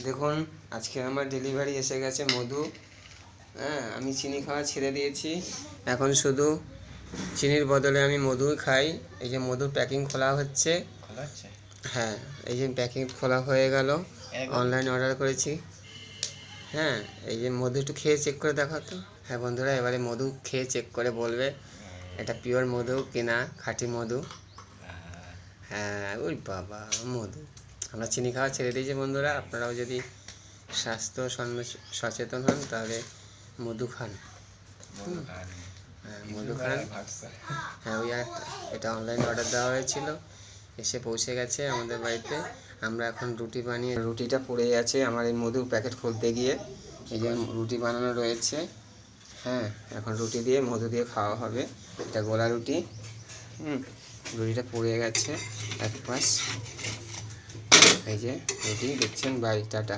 দেখুন আজকে আমার ডেলিভারি এসে গেছে মধু। হ্যাঁ, আমি চিনি খাওয়া ছেড়ে দিয়েছি, এখন শুধু চিনির বদলে আমি মধুই খাই। এই যে মধুর প্যাকিং খোলা হচ্ছে। হ্যাঁ, এই যে প্যাকিং খোলা হয়ে গেল, অনলাইন অর্ডার করেছি। হ্যাঁ, এই যে মধু একটু খেয়ে চেক করে দেখো তো। হ্যাঁ বন্ধুরা, এবারে মধু খেয়ে চেক করে বলবে এটা পিওর মধু কিনা, খাঁটি মধু। হ্যাঁ, ওই বাবা মধু। আমরা চিনি খাওয়া ছেড়ে দিয়েছি বন্ধুরা, আপনারাও যদি স্বাস্থ্য সচেতন হন তাহলে মধু খান। হ্যাঁ মধু খান। হ্যাঁ ওই এটা অনলাইন অর্ডার দেওয়া হয়েছিল, এসে পৌঁছে গেছে আমাদের বাড়িতে। আমরা এখন রুটি বানিয়ে, রুটিটা পড়ে আছে আমার এই মধুর প্যাকেট খুলতে গিয়ে। এই যে রুটি বানানো রয়েছে। হ্যাঁ, এখন রুটি দিয়ে মধু দিয়ে খাওয়া হবে। এটা গোলা রুটি। রুটিটা পড়ে গেছে এক পাশ। এই যে রুটি দেখছেন, বাই টাটা।